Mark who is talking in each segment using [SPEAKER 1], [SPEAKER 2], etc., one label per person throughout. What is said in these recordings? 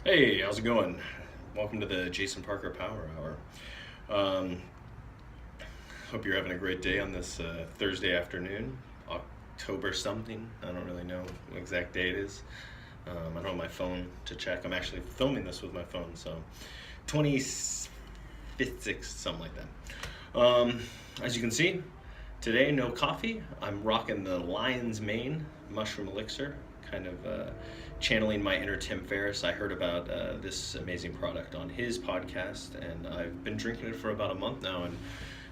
[SPEAKER 1] Hey, how's it going? Welcome to the Jason Parker Power Hour. Um, Hope you're having a great day on this Thursday afternoon, October something. I don't really know what exact day it is. I don't have my phone to check. I'm actually filming this with my phone, so 25th, 6th, something like that. As you can see, today no coffee. I'm rocking the Lion's Mane Mushroom Elixir, kind of channeling my inner Tim Ferriss. I heard about this amazing product on his podcast, and I've been drinking it for about a month now, and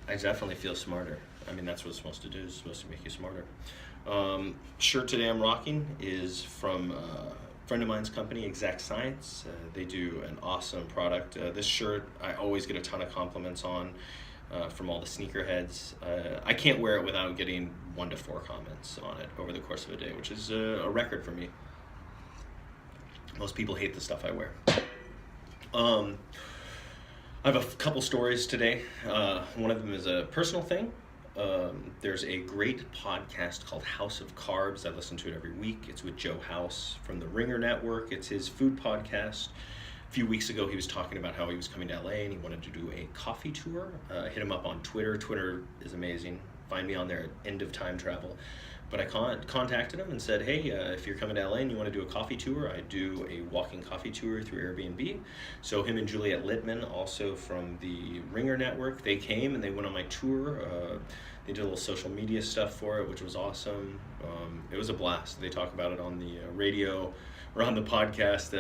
[SPEAKER 1] I definitely feel smarter. I mean, that's what it's supposed to do. It's supposed to make you smarter. Shirt today I'm rocking is from a friend of mine's company, Exact Science. They do an awesome product. This shirt I always get a ton of compliments on. From all the sneakerheads. I can't wear it without getting 1 to 4 comments on it over the course of a day, which is a record for me. Most people hate the stuff I wear. I have a couple stories today. One of them is a personal thing. There's a great podcast called House of Carbs. I listen to it every week. It's with Joe House from the Ringer Network. It's his food podcast. A few weeks ago, he was talking about how he was coming to LA and he wanted to do a coffee tour. Hit him up on Twitter. Twitter is amazing. Find me on there at End of Time Travel. But I contacted him and said, hey, if you're coming to LA and you want to do a coffee tour, I do a walking coffee tour through Airbnb. So him and Juliet Littman, also from the Ringer Network, they came and they went on my tour. They did a little social media stuff for it, which was awesome. It was a blast. They talk about it on the radio or on the podcast.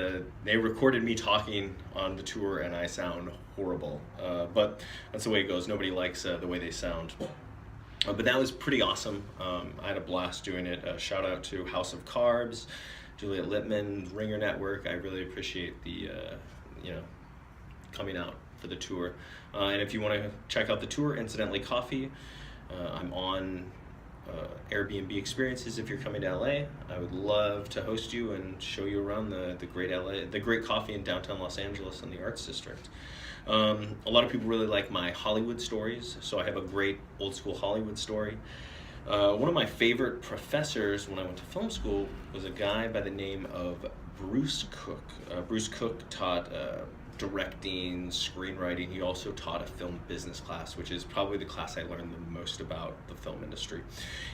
[SPEAKER 1] They recorded me talking on the tour and I sound horrible. But that's the way it goes. Nobody likes the way they sound. But that was pretty awesome. I had a blast doing it. Shout out to House of Carbs, Juliet Littman, Ringer Network. I really appreciate the, coming out for the tour. And if you want to check out the tour, Incidentally Coffee, I'm on Airbnb experiences. If you're coming to LA, I would love to host you and show you around the great LA, the great coffee in downtown Los Angeles and the Arts District. A lot of people really like my Hollywood stories, so I have a great old school Hollywood story. One of my favorite professors when I went to film school was a guy by the name of Bruce Cook. Bruce Cook taught directing, screenwriting. He also taught a film business class, which is probably the class I learned the most about the film industry.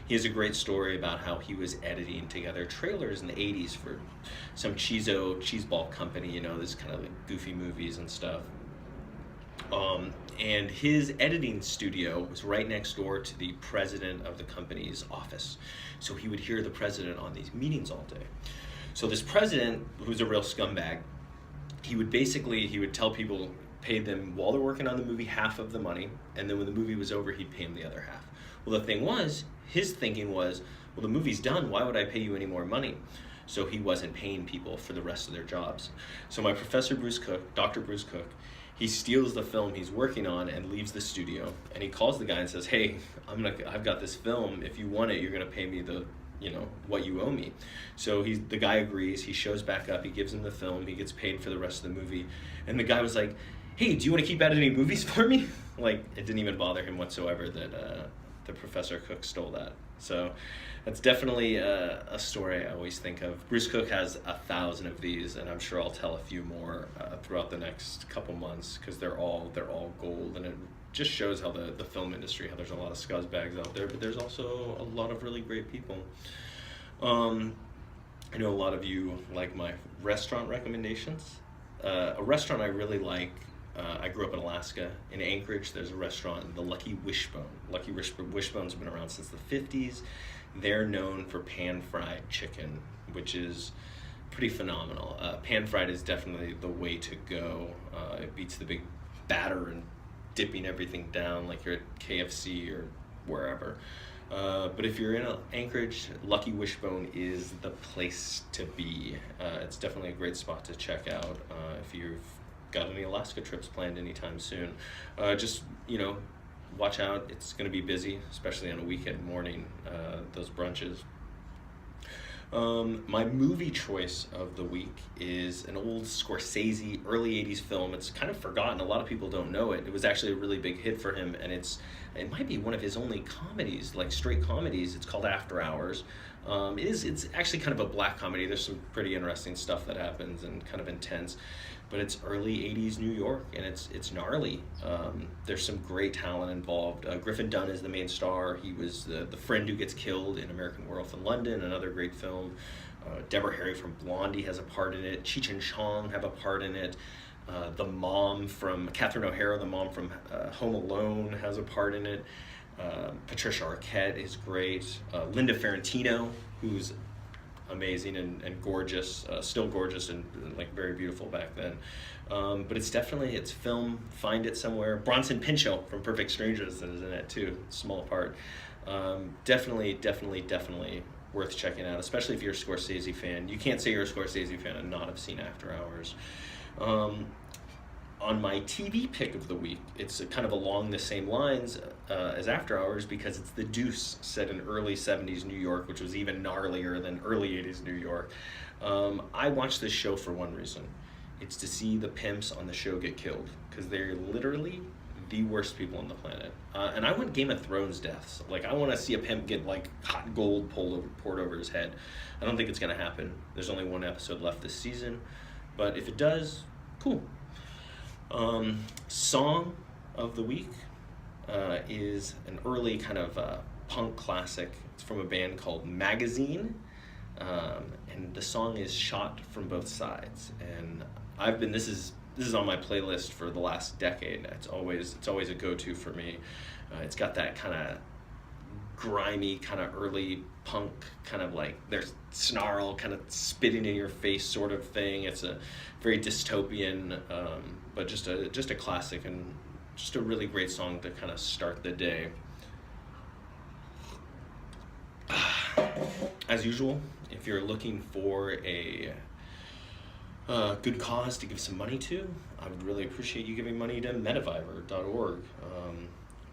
[SPEAKER 1] He has a great story about how he was editing together trailers in the 80s for some cheeseball company, this kind of like goofy movies and stuff. And his editing studio was right next door to the president of the company's office. So he would hear the president on these meetings all day. So this president, who's a real scumbag, he would tell people, pay them while they're working on the movie half of the money, and then when the movie was over, he'd pay them the other half. Well, the thing was, his thinking was, well, the movie's done, why would I pay you any more money? So he wasn't paying people for the rest of their jobs. So my professor Bruce Cook, Dr. Bruce Cook, he steals the film he's working on and leaves the studio, and he calls the guy and says, hey, I've got this film, if you want it, you're gonna pay me what you owe me. So the guy agrees, he shows back up, he gives him the film, he gets paid for the rest of the movie, and the guy was like, hey, do you want to keep editing movies for me? Like, it didn't even bother him whatsoever that the Professor Cook stole that. So that's definitely a story I always think of. Bruce Cook has 1,000 of these, and I'm sure I'll tell a few more throughout the next couple months, because they're all gold, and it just shows how the film industry, how there's a lot of scuzzbags out there, but there's also a lot of really great people. I know a lot of you like my restaurant recommendations. A restaurant I really like, I grew up in Alaska. In Anchorage, there's a restaurant, the Lucky Wishbone. Lucky Wishbone's been around since the 50s. They're known for pan-fried chicken, which is pretty phenomenal. Pan-fried is definitely the way to go. It beats the big batter and dipping everything down like you're at KFC or wherever. But if you're in Anchorage, Lucky Wishbone is the place to be. It's definitely a great spot to check out if you've got any Alaska trips planned anytime soon. Just watch out. It's going to be busy, especially on a weekend morning, those brunches. My movie choice of the week is an old Scorsese early 80s film. It's kind of forgotten. A lot of people don't know it. It was actually a really big hit for him, and it might be one of his only comedies, like straight comedies. It's called After Hours. It's actually kind of a black comedy. There's some pretty interesting stuff that happens and kind of intense, but it's early 80s New York, and it's gnarly. There's some great talent involved. Griffin Dunne is the main star. He was the friend who gets killed in American Werewolf in London, another great film. Deborah Harry from Blondie has a part in it. Cheech and Chong have a part in it. The mom from Catherine O'Hara, the mom from Home Alone, has a part in it. Patricia Arquette is great. Linda Ferrantino, who's amazing and gorgeous, still gorgeous and like very beautiful back then. But it's film. Find it somewhere. Bronson Pinchot from Perfect Strangers is in it too. Small part. Definitely worth checking out, especially if you're a Scorsese fan. You can't say you're a Scorsese fan and not have seen After Hours. On my TV pick of the week, it's kind of along the same lines as After Hours because it's The Deuce, set in early 70s New York, which was even gnarlier than early 80s New York. I watched this show for one reason. It's to see the pimps on the show get killed, because they're literally the worst people on the planet. And I want Game of Thrones deaths. Like, I want to see a pimp get like hot gold poured over his head. I don't think it's going to happen. There's only one episode left this season, but if it does, cool. Song of the week is an early kind of punk classic. It's from a band called Magazine, and the song is Shot from Both Sides. And this is on my playlist for the last decade. It's always a go-to for me. It's got that kind of grimy, kind of early punk, kind of like there's snarl, kind of spitting in your face sort of thing. It's a very dystopian, but just a classic and just a really great song to kind of start the day. As usual, if you're looking for a good cause to give some money to, I would really appreciate you giving money to metaviver.org.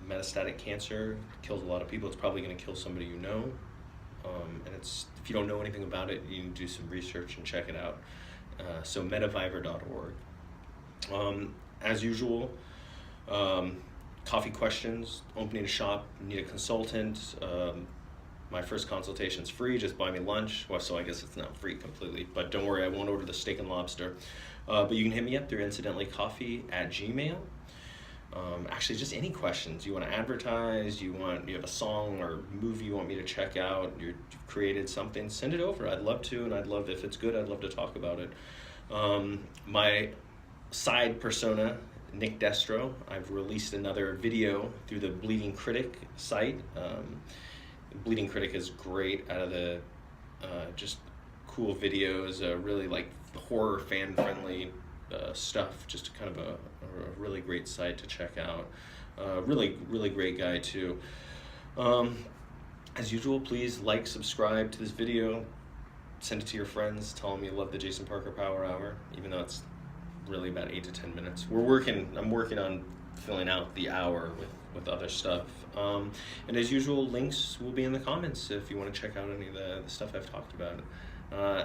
[SPEAKER 1] Metastatic cancer kills a lot of people. It's probably going to kill somebody you know. And if you don't know anything about it, you can do some research and check it out. So metaviver.org. As usual, coffee questions, opening a shop, need a consultant. My first consultation's free, just buy me lunch. Well, so I guess it's not free completely, but don't worry, I won't order the steak and lobster. But you can hit me up through incidentallycoffee@gmail.com. Actually, just any questions. You want to advertise, you have a song or movie you want me to check out, you've created something, send it over. I'd love to, and if it's good, I'd love to talk about it. My side persona, Nick Destro, I've released another video through the Bleeding Critic site. Bleeding Critic is great out of the just cool videos, really like horror fan-friendly stuff, just kind of a really great site to check out. Really great guy too. As usual, please like, subscribe to this video, send it to your friends, tell them you love the Jason Parker Power Hour, even though it's really about 8 to 10 minutes. I'm working on filling out the hour with other stuff. And as usual, links will be in the comments if you want to check out any of the stuff I've talked about.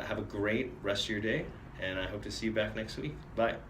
[SPEAKER 1] Have a great rest of your day, and I hope to see you back next week. Bye.